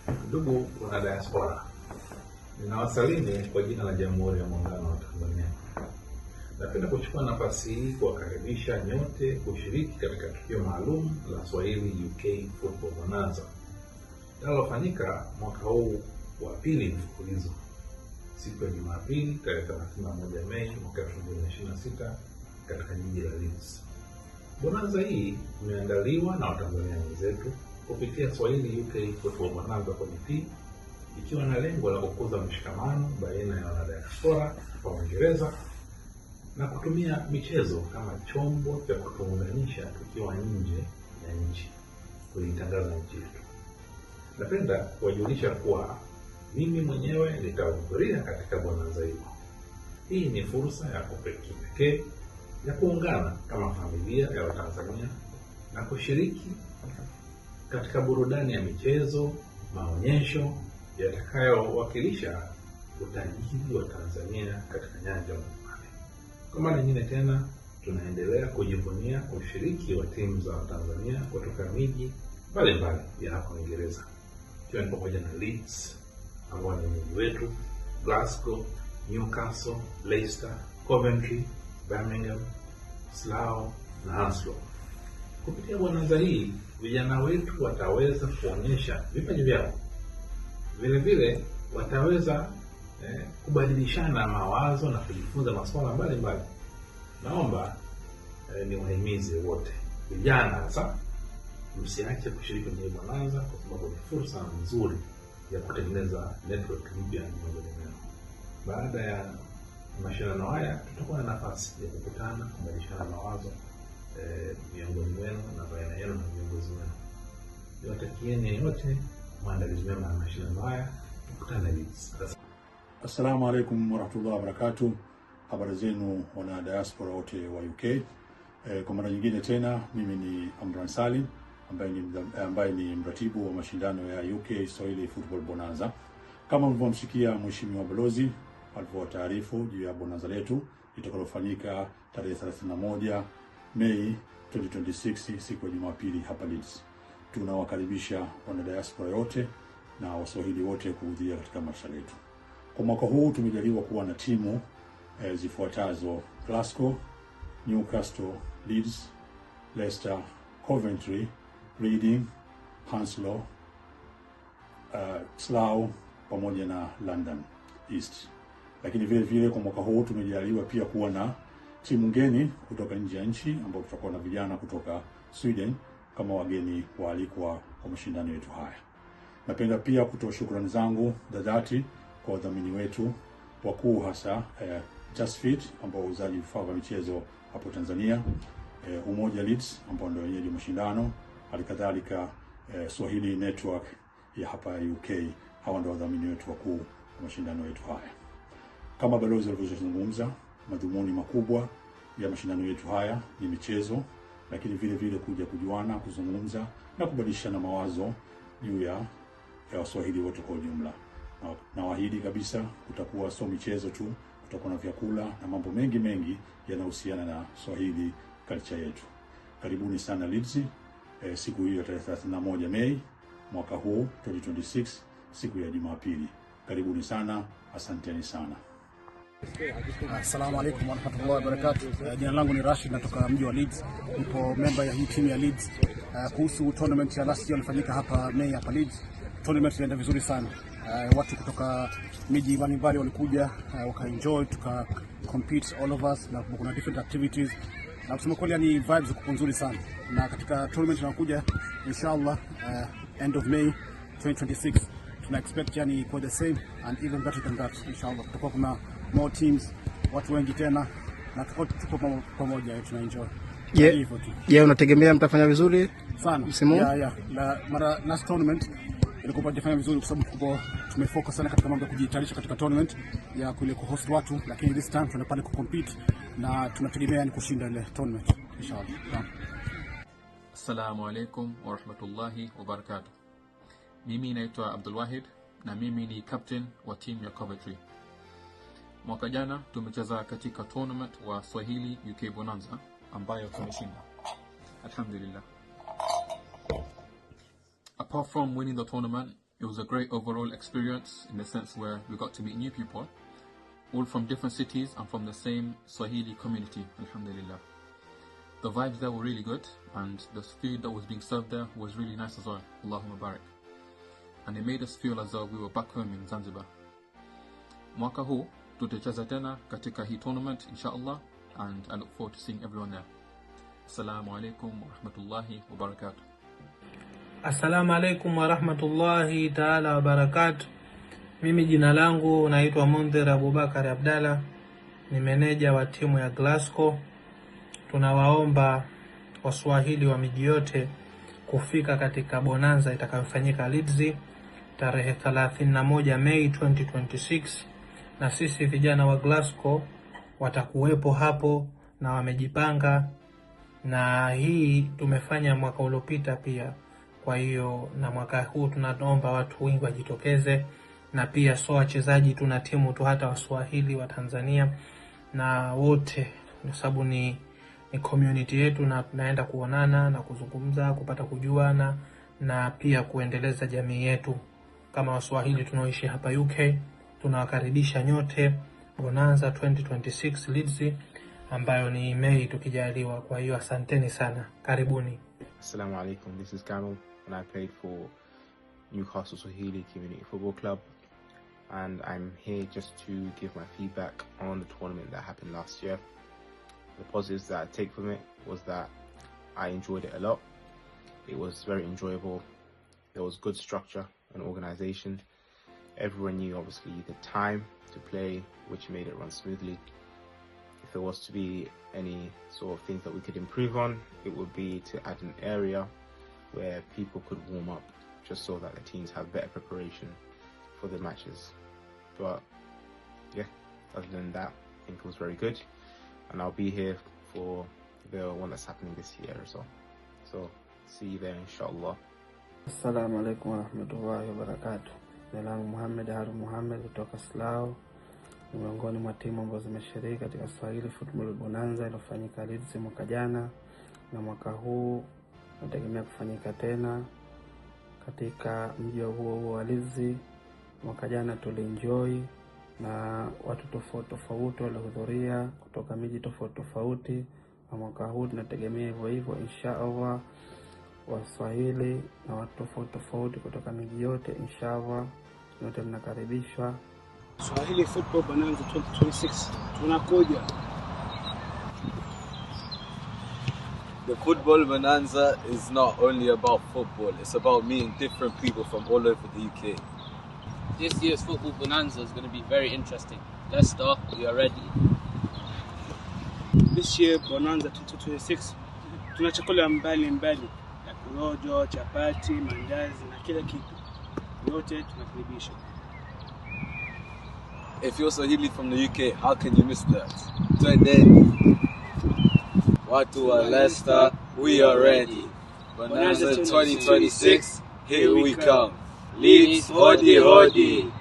Ndugu wana diaspora, ninawasalimu kwa jina la Jamhuri ya Muungano wa Tanzania. Napenda kuchukua nafasi hii kuwakaribisha nyote kushiriki katika tukio maalum la Swahili UK Football Bonanza linalofanyika mwaka huu wa pili mfululizo, siku ya Jumapili tarehe 31 Mei mwaka 2026 katika jiji la Leeds. Bonanza hii imeandaliwa na Watanzania wenzetu kupitia Swahili UK Football Bonanza Committee, ikiwa na lengo la kukuza mshikamano baina ya wanadiaspora wa Uingereza na kutumia michezo kama chombo cha kutuunganisha tukiwa nje ya nchi kuitangaza nchi yetu. Napenda kuwajulisha kuwa mimi mwenyewe nitahudhuria katika bonanza hilo. Hii ni fursa ya kipekee ya kuungana kama familia ya Watanzania na kushiriki katika burudani ya michezo, maonyesho yatakayowakilisha utajiri wa Tanzania katika nyanja mbalimbali. Kwa mara nyingine tena, tunaendelea kujivunia ushiriki wa timu za Tanzania kutoka miji mbalimbali ya hapa Uingereza, ikiwa ni pamoja na Leeds ambao ni mji wetu, Glasgow, Newcastle, Leicester, Coventry, Birmingham, Slough na Hounslow. Kupitia bonanza hii, vijana wetu wataweza kuonyesha vipaji vyao. Vile vile wataweza kubadilishana mawazo na kujifunza masuala mbalimbali. Naomba niwahimize wote, vijana hasa, msiache kushiriki kwenye bonanza kwa sababu ni fursa nzuri ya kutengeneza network mpya miongoni mwenu. Baada ya mashindano haya, tutakuwa na nafasi ya kukutana, kubadilishana mawazo miongoni mwenu na baina yenu na viongozi wenu. Niwatakieni yote maandalizi mema ya mashindano haya. Tukutane Leeds. Assalamu alaikum warahmatullahi wabarakatuh. Habari zenu wana diaspora wote wa UK. Kwa mara nyingine tena, mimi ni Amran Salim ambaye ni mratibu wa mashindano ya UK Swahili Football Bonanza. Kama mlivyomsikia Mheshimiwa Balozi alivyotaarifu juu ya bonanza letu litakalofanyika tarehe 31 Mei 2026 siku ya Jumapili hapa Leeds. Tunawakaribisha wana diaspora wote na Waswahili wote kuhudhuria katika marsha letu. Kwa mwaka huu tumejaliwa kuwa na timu zifuatazo: Glasgow, Newcastle, Leeds, Leicester, Coventry, Reading, Hounslow, Slough pamoja na London East. Lakini vile vile kwa mwaka huu tumejaliwa pia kuwa na timu ngeni kutoka nje ya nchi, ambao tutakuwa na vijana kutoka Sweden kama wageni waalikwa kwa mashindano yetu haya. Napenda pia kutoa shukrani zangu za dhati kwa wadhamini wetu wakuu, hasa Just Fit ambao uzaji vifaa vya michezo hapo Tanzania, Umoja Leeds ambao ndio wenyeji mashindano, halikadhalika Swahili Network ya hapa UK. Hawa ndio wadhamini wetu wakuu wa mashindano yetu haya. Kama balozi alivyozungumza, madhumuni makubwa ya mashindano yetu haya ni michezo, lakini vile vile kuja kujuana, kuzungumza na kubadilishana mawazo juu ya Waswahili wote kwa ujumla. Na waahidi kabisa kutakuwa sio michezo tu, kutakuwa na vyakula na mambo mengi yanayohusiana na Swahili culture yetu. Karibuni sana Leeds, siku hiyo tarehe 31 Mei mwaka huu 2026, siku ya Jumapili. Karibuni sana, asanteni sana. Assalamu alaikum warahmatullahi wabarakatuh. Jina langu ni Rashid, natoka mji wa Leeds. Nipo member ya hii timu ya Leeds. Kuhusu tournament ya last year ilifanyika hapa Mei hapa Leeds. Tournament ilienda vizuri sana. Watu kutoka miji mbalimbali walikuja, waka-enjoy, tuka compete all of us, na kuna different activities. Na kusema kweli ni vibes ziko nzuri sana. Na katika tournament inayokuja inshallah end of May 2026 tuna expect yani for the same and even better than that inshallah. Tutakuwa kuna more teams, watu wengi tena, na tuko pamoja, tuna enjoy. Yeah, unategemea mtafanya vizuri sana msimu? Mara last tournament ilikuwa tunafanya vizuri kwa sababu tumefocus sana katika mambo ya kujitayarisha katika tournament ya kule kuhost watu, lakini this time tuna pale kucompete na tunategemea ni kushinda ile tournament inshallah. Assalamu alaikum warahmatullahi wabarakatuh. Mimi naitwa Abdul Wahid na mimi ni captain wa timu ya Coventry. Mwaka jana tumecheza katika tournament wa Swahili UK Bonanza ambayo tumeshinda, alhamdulillah. Apart from winning the tournament, It was a great overall experience in the sense where we got to meet new people, all from different cities and from the same Swahili community, alhamdulillah. The vibes there were really good, and the food that was being served there was really nice as well, Allahumma barak. And it made us feel as though we were back home in Zanzibar. Mwaka huu tutacheza tena katika hii tournament inshallah, and I look forward to seeing everyone there. Assalamu alaikum wa rahmatullahi wa barakatuh. Assalamu alaikum wa rahmatullahi ta'ala wa barakatuh. Mimi jina langu naitwa Mundhir Abubakar Abdalla, ni meneja wa timu ya Glasgow. Tunawaomba Waswahili wa miji yote kufika katika bonanza itakayofanyika Leeds tarehe 31 Mei 2026, na sisi vijana wa Glasgow watakuwepo hapo na wamejipanga, na hii tumefanya mwaka uliopita pia. Kwa hiyo na mwaka huu tunaomba watu wengi wajitokeze, na pia so wachezaji tuna timu tu hata Waswahili wa Tanzania na wote, kwa sababu ni community yetu, na tunaenda kuonana na kuzungumza, kupata kujuana na pia kuendeleza jamii yetu kama Waswahili tunaoishi hapa UK. Tunawakaribisha nyote bonanza 2026 Leeds ambayo ni Mei tukijaliwa. Kwa hiyo asanteni sana, karibuni. Assalamu alaikum, this is Gamal, and I played for Newcastle Swahili Community Football Club, and I'm here just to give my feedback on the tournament that happened last year. The positives that I take from it was that I enjoyed it a lot. It was very enjoyable. There was good structure and organization. Everyone knew obviously the time to play, which made it run smoothly. If there was to be any sort of things that we could improve on, it would be to add an area where people could warm up, just so that the teams have better preparation for the matches. But yeah, other than that, I think it was very good, and I'll be here for the one that's happening this year as well. So see you there inshallah. Assalamu alaikum wa rahmatullahi wa barakatuh. Jina langu Muhammad Harun Muhammad kutoka Slough. Ni miongoni mwa timu ambazo zimeshiriki katika Swahili Football Bonanza iliyofanyika Leeds mwaka jana, na mwaka huu nategemea kufanyika tena katika mji huo wa Leeds. Mwaka jana tulienjoy na watu tofauti tofauti walihudhuria kutoka miji tofauti tofauti, na mwaka huu tunategemea hivyo hivyo inshallah. Waswahili na watu tofauti tofauti kutoka miji yote inshallah wote mnakaribishwa. Swahili Football Bonanza 2026 tunakuja. The Football Bonanza is not only about football, it's about meeting different people from all over the UK. This year's Football Bonanza is going to be very interesting. Leicester, we are ready. This year Bonanza 2026 tuna chakula mbali ya kurojo, chapati, mandazi na kila kitu. Yote tunakaribisha. If you're Swahili from the UK, how can you miss that? Twendeni. Watu wa Leicester, we are ready. Bonanza 2026, here we come. Leeds, hodi hodi.